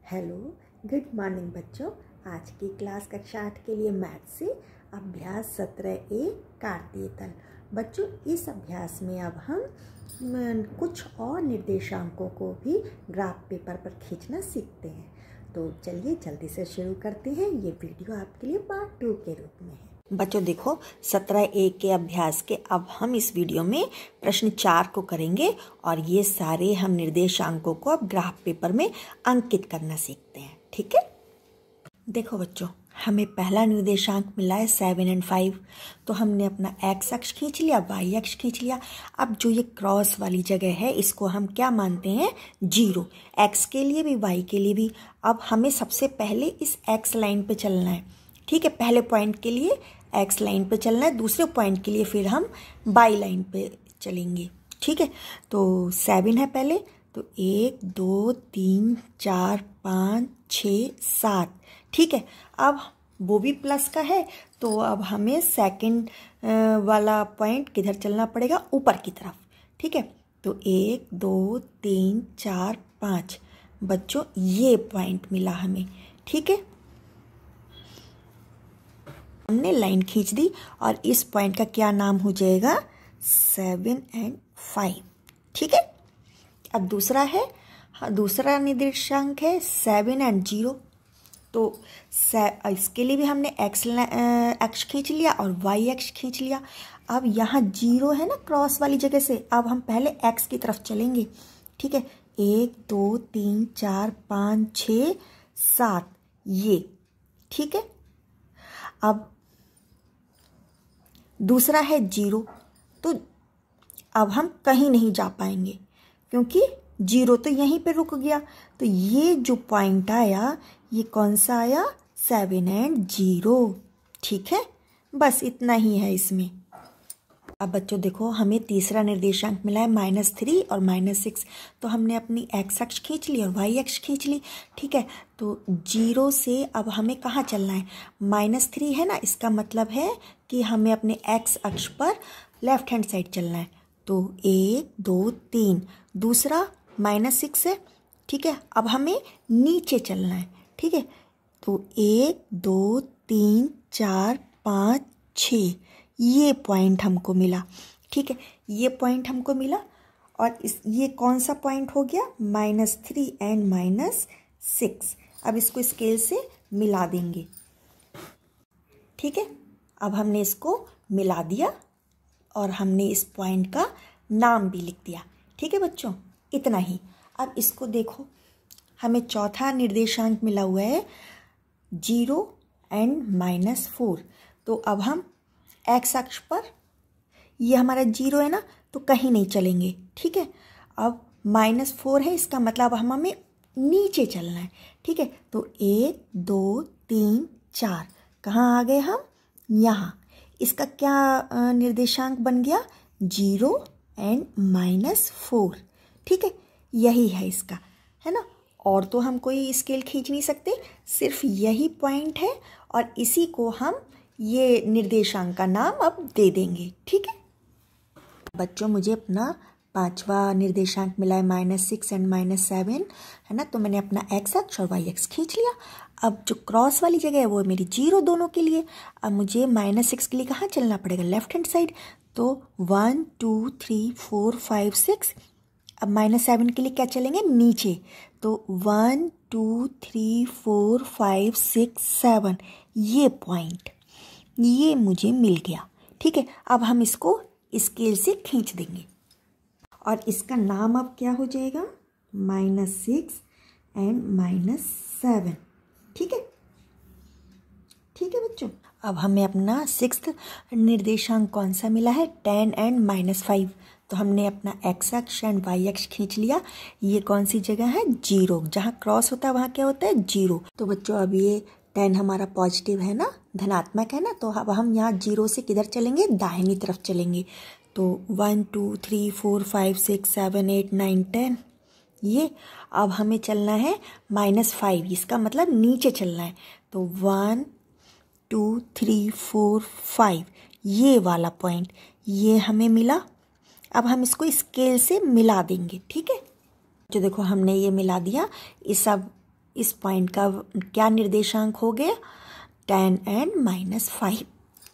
Hello, good morning बच्चों। आज की क्लास कक्षा 8 के लिए मैथ से अभ्यास 17A काटतीय तल। बच्चों, इस अभ्यास में अब हम कुछ और निर्देशांकों को भी ग्राफ पेपर पर खींचना सीखते हैं। तो चलिए जल्दी से शुरू करते हैं। ये वीडियो आपके लिए पार्ट 2 के रूप में है। बच्चों देखो, 17A के अभ्यास के अब हम इस वीडियो में प्रश्न 4 को करेंगे और ये सारे हम निर्देशांकों को अब ग्राफ पेपर में अंकित करना सीखते हैं। ठीक है, देखो बच्चों, हमें पहला निर्देशांक मिला है 7 और 5। तो हमने अपना एक्स अक्ष खींच लिया, वाई अक्ष खींच लिया। अब जो ये क्रॉस वाली जगह है इसको हम क्या मानते हैं? 0। एक्स के लिए भी वाई के लिए भी। अब हमें सबसे पहले इस एक्स लाइन पे चलना है। ठीक है, पहले पॉइंट के लिए एक्स लाइन पे चलना है, दूसरे पॉइंट के लिए फिर हम वाई लाइन पे चलेंगे। ठीक है, तो 7 है पहले, तो 1 2 3 4 5 6 7। ठीक है, अब वो भी प्लस का है, तो अब हमें सेकंड वाला पॉइंट किधर चलना पड़ेगा? ऊपर की तरफ। ठीक है, तो 1 2 3 4 5 बच्चों ये पॉइंट मिला हमें। ठीक है, हमने लाइन खींच दी और इस पॉइंट का क्या नाम हो जाएगा? 7 और 5। ठीक है, अब दूसरा है, दूसरा निर्देशांक है 7 और 0। तो इसके लिए भी हमने एक्स अक्ष खींच लिया और वाई अक्ष खींच लिया। अब यहाँ 0 है ना क्रॉस वाली जगह से, अब हम पहले एक्स की तरफ चलेंगे। ठीक है, 1 2 3 4 5 6 7 ये। ठीक है, अब दूसरा है 0। तो अब हम कहीं नहीं जा पाएंगे क्योंकि 0 तो यहीं पे रुक गया। तो ये जो पॉइंट आया ये कौन सा आया? 7 और 0। ठीक है, बस इतना ही है इसमें। अब बच्चों देखो, हमें तीसरा निर्देशांक मिला है -3 और -6। तो हमने अपनी एक्स अक्ष खींच ली और वाई अक्ष खींच ली। ठीक है, तो 0 से अब हमें कहाँ चलना है? -3 है ना, इसका मतलब है कि हमें अपने एक्स अक्ष पर लेफ्ट हैंड साइड चलना है। तो 1 2 3, दूसरा -6 है। ठीक है, अब हमें नीचे चलना है। ठीक है, तो 1 2 3 4 5 6 ये पॉइंट हमको मिला। ठीक है, ये पॉइंट हमको मिला और ये कौन सा पॉइंट हो गया? -3 और -6। अब इसको स्केल से मिला देंगे। ठीक है, अब हमने इसको मिला दिया और हमने इस पॉइंट का नाम भी लिख दिया। ठीक है बच्चों, इतना ही। अब इसको देखो, हमें चौथा निर्देशांक मिला हुआ है 0 और -4। तो अब हम एक्स अक्ष पर, ये हमारा 0 है ना, तो कहीं नहीं चलेंगे। ठीक है, अब -4 है, इसका मतलब हमें नीचे चलना है। ठीक है, तो 1 2 3 4 कहाँ आ गए हम? यहाँ। इसका क्या निर्देशांक बन गया? 0 और -4। ठीक है, यही है इसका, है ना। और तो हम कोई स्केल खींच नहीं सकते, सिर्फ यही पॉइंट है और इसी को हम ये निर्देशांक का नाम अब दे देंगे। ठीक है बच्चों, मुझे अपना पांचवा निर्देशांक मिला है -6 और -7, है ना। तो मैंने अपना एक्स अक्ष और वाई अक्ष खींच लिया। अब जो क्रॉस वाली जगह है वो मेरी 0 दोनों के लिए। अब मुझे -6 के लिए कहाँ चलना पड़ेगा? Left hand side. तो 1 2 3 4 5 6। अब -7 के लिए क्या चलेंगे? नीचे। तो 1 2 3 4 5 6 7 ये पॉइंट, ये मुझे मिल गया। ठीक है, अब हम इसको स्केल से खींच देंगे और इसका नाम अब क्या हो जाएगा? -6 और -7। ठीक है, ठीक है बच्चों। अब हमें अपना 6th निर्देशांक कौन सा मिला है? 10 और -5। तो हमने अपना एक्स अक्ष और वाई अक्ष खींच लिया। ये कौन सी जगह है? 0। जहाँ क्रॉस होता है वहाँ क्या होता है? 0। तो बच्चों अब ये 10 हमारा पॉजिटिव है ना, धनात्मक है ना। तो अब हम यहाँ 0 से किधर चलेंगे? दाहिनी तरफ चलेंगे। तो 1 2 3 4 5 6 7 8 9 10 ये। अब हमें चलना है -5, इसका मतलब नीचे चलना है। तो 1 2 3 4 5 ये वाला पॉइंट ये हमें मिला। अब हम इसको स्केल से मिला देंगे। ठीक है, जो देखो हमने ये मिला दिया। इस अब इस पॉइंट का क्या निर्देशांक हो गया, 10 and -5।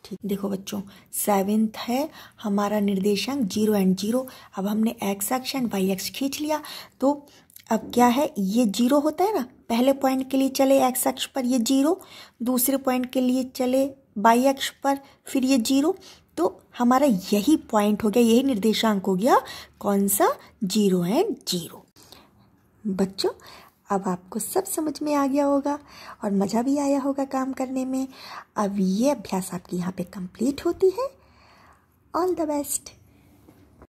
ठीक, देखो बच्चों 7th है हमारा निर्देशांक 0 and 0। अब हमने x अक्ष एंड y अक्ष खींच लिया, तो अब क्या है, ये 0 होता है ना, पहले पॉइंट के लिए चले x अक्ष पर ये 0, दूसरे पॉइंट के लिए चले y अक्ष पर फिर ये 0, तो हमारा यही पॉइंट हो गया, यही निर्देशांक हो गया, कौन सा, 0 and 0। बच्चों अब आपको सब समझ में आ गया होगा और मज़ा भी आया होगा काम करने में। अब ये अभ्यास आपकी यहाँ पे कंप्लीट होती है। All the best.